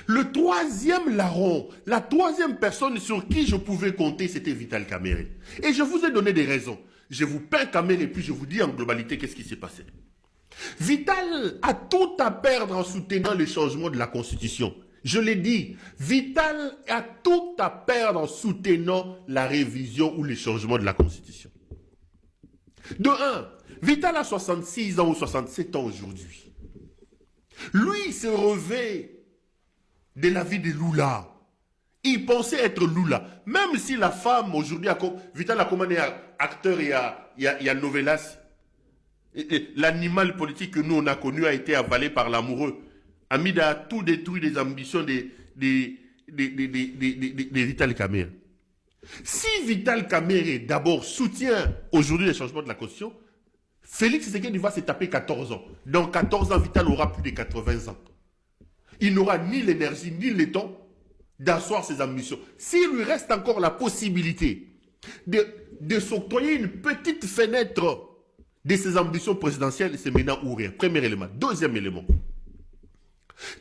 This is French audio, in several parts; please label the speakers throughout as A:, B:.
A: Le troisième larron, la troisième personne sur qui je pouvais compter, c'était Vital Kamerhe. Et je vous ai donné des raisons. Je vous peins Kamerhe et puis je vous dis en globalité qu'est-ce qui s'est passé. Vital a tout à perdre en soutenant le changement de la Constitution. Je l'ai dit, Vital a tout à perdre en soutenant la révision ou le changement de la Constitution. De un, Vital a 66 ans ou 67 ans aujourd'hui. Lui se revêt de la vie de Lula. Il pensait être Lula. Même si la femme aujourd'hui, Vital a commandé acteur, il y a Novelas. L'animal politique que nous on a connu a été avalé par l'amoureux. Amida a tout détruit les ambitions de Vital Kamerhe. Si Vital Kamerhe d'abord soutient aujourd'hui les changements de la Constitution, Félix Tshisekedi va se taper 14 ans. Dans 14 ans, Vital aura plus de 80 ans. Il n'aura ni l'énergie ni le temps d'asseoir ses ambitions. S'il lui reste encore la possibilité de s'octroyer une petite fenêtre de ses ambitions présidentielles, c'est maintenant ou rien. Premier élément. Deuxième élément.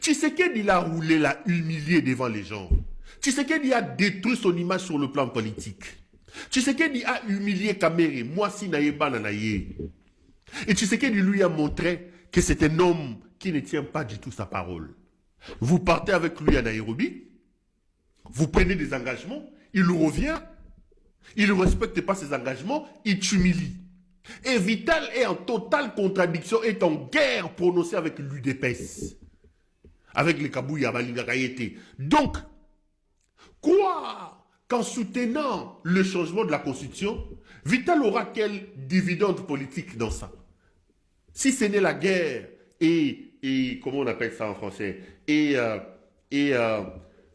A: Tshisekedi il a roulé, l'a humilié devant les gens. Tshisekedi a détruit son image sur le plan politique. Tshisekedi a humilié Kamerhe. Moi, si naïeba nanaye. Et Tshisekedi lui a montré que c'est un homme qui ne tient pas du tout sa parole. Vous partez avec lui à Nairobi, vous prenez des engagements, il revient, il ne respecte pas ses engagements, il t'humilie. Et Vital est en totale contradiction, est en guerre prononcée avec l'UDPS, avec les Kabouya, Balingakayete. Donc, quoi qu'en soutenant le changement de la Constitution, Vital aura quel dividende politique dans ça? Si ce n'est la guerre et comment on appelle ça en français, les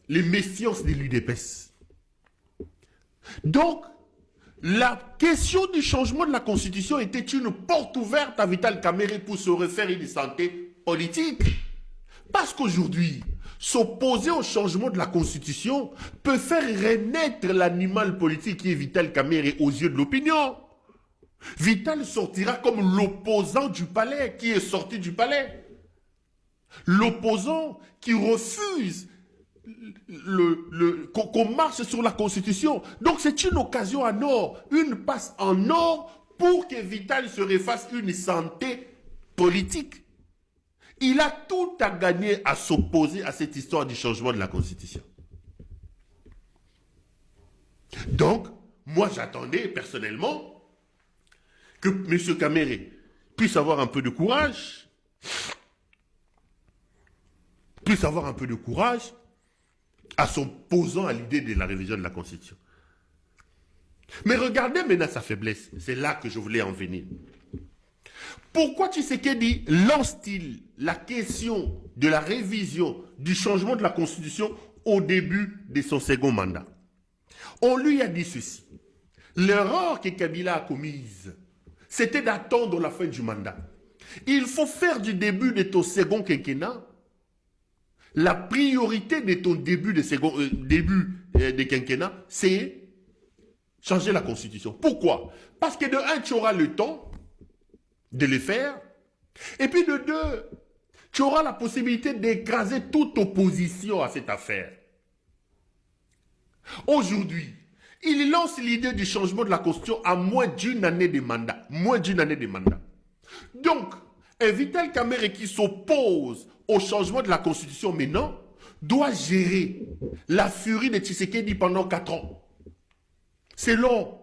A: méfiances de l'UDPS. Donc, la question du changement de la Constitution était une porte ouverte à Vital Kamerhe pour se refaire une santé politique. Parce qu'aujourd'hui, s'opposer au changement de la Constitution peut faire renaître l'animal politique qui est Vital Kamerhe aux yeux de l'opinion. Vital sortira comme l'opposant du palais, qui est sorti du palais. L'opposant qui refuse qu'on marche sur la Constitution. Donc c'est une occasion en or, une passe en or pour que Vital se refasse une santé politique. Il a tout à gagner à s'opposer à cette histoire du changement de la Constitution. Donc, moi j'attendais personnellement que M. Kamerhe puisse avoir un peu de courage, à s'opposant à l'idée de la révision de la Constitution. Mais regardez maintenant sa faiblesse. C'est là que je voulais en venir. Pourquoi Tshisekedi lance-t-il la question de la révision, du changement de la Constitution au début de son second mandat? On lui a dit ceci. L'erreur que Kabila a commise, c'était d'attendre la fin du mandat. Il faut faire du début de ton second quinquennat la priorité de ton début de quinquennat, c'est changer la Constitution. Pourquoi? Parce que de un, tu auras le temps de le faire. Et puis de deux, tu auras la possibilité d'écraser toute opposition à cette affaire. Aujourd'hui, il lance l'idée du changement de la Constitution à moins d'une année de mandat. Donc, un Vital Kamerhe qui s'oppose au changement de la Constitution maintenant doit gérer la furie de Tshisekedi pendant 4 ans. C'est long.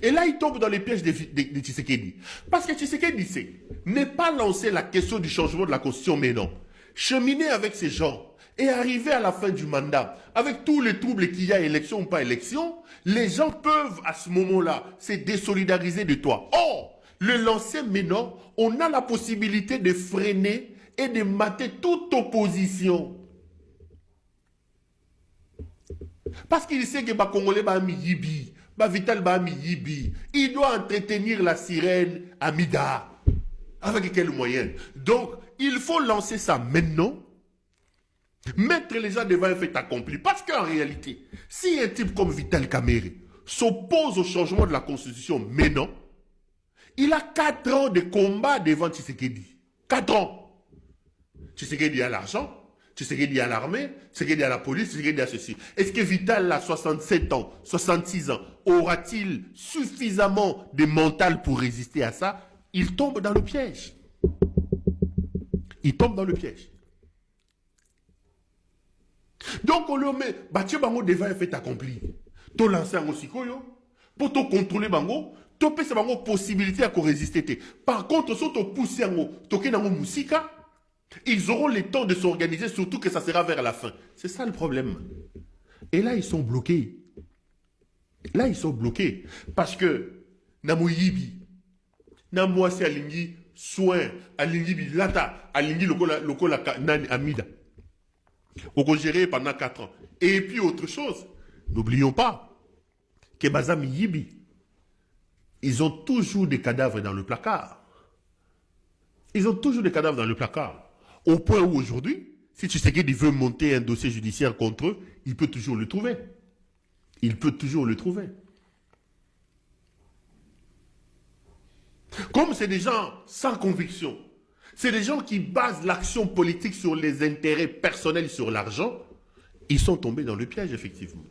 A: Et là, il tombe dans les pièges de Tshisekedi. Parce que Tshisekedi sait, n'est pas lancer la question du changement de la Constitution maintenant. Cheminer avec ces gens et arriver à la fin du mandat, avec tous les troubles qu'il y a, élection ou pas élection, les gens peuvent à ce moment-là se désolidariser de toi. Or, le lancer maintenant, on a la possibilité de freiner et de mater toute opposition. Parce qu'il sait que les Congolais ont Yibi, Vital a Yibi. Il doit entretenir la sirène Amida. Avec quels moyens? Donc, il faut lancer ça maintenant. Mettre les gens devant un fait accompli. Parce qu'en réalité, si un type comme Vital Kamerhe s'oppose au changement de la Constitution maintenant, il a 4 ans de combat devant Tshisekedi. 4 ans. Tshisekedi a l'argent. Tshisekedi à l'armée, Tshisekedi à la police, Tshisekedi à ceci. Est-ce que Vital, à 67 ans, 66 ans, aura-t-il suffisamment de mental pour résister à ça? Il tombe dans le piège. Il tombe dans le piège. Donc on lui met, Batio Bango devant un fait accompli. To lancer un osikoyo, pour te contrôler Bango, to pèse Bango possibilité à résister. Par contre, si tu pousses Bango, toke Nango Musika, ils auront le temps de s'organiser, surtout que ça sera vers la fin. C'est ça le problème. Et là, ils sont bloqués. Là, ils sont bloqués. Parce que, Namoyibi, Namwasi Alingi, soin, Alingi Lata, Alingi Lokola Amida. On géré pendant 4 ans. Et puis, autre chose, n'oublions pas que Bazam Yibi, ils ont toujours des cadavres dans le placard. Ils ont toujours des cadavres dans le placard. Au point où aujourd'hui, si Tshisekedi veut monter un dossier judiciaire contre eux, il peut toujours le trouver. Il peut toujours le trouver. Comme c'est des gens sans conviction, c'est des gens qui basent l'action politique sur les intérêts personnels, sur l'argent, ils sont tombés dans le piège, effectivement.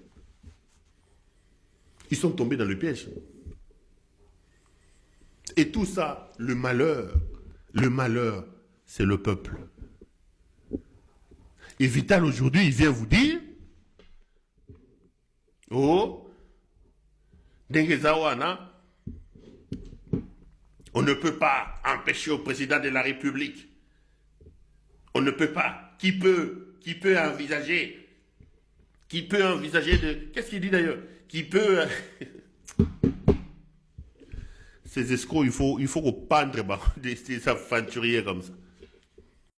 A: Ils sont tombés dans le piège. Et tout ça, le malheur, c'est le peuple. Et Vital, aujourd'hui, il vient vous dire, oh, Dengezawana, on ne peut pas empêcher au président de la République. On ne peut pas. Qui peut envisager de... Qu'est-ce qu'il dit d'ailleurs? Qui peut... Ces escrocs, il faut qu'on pendre des aventuriers comme ça.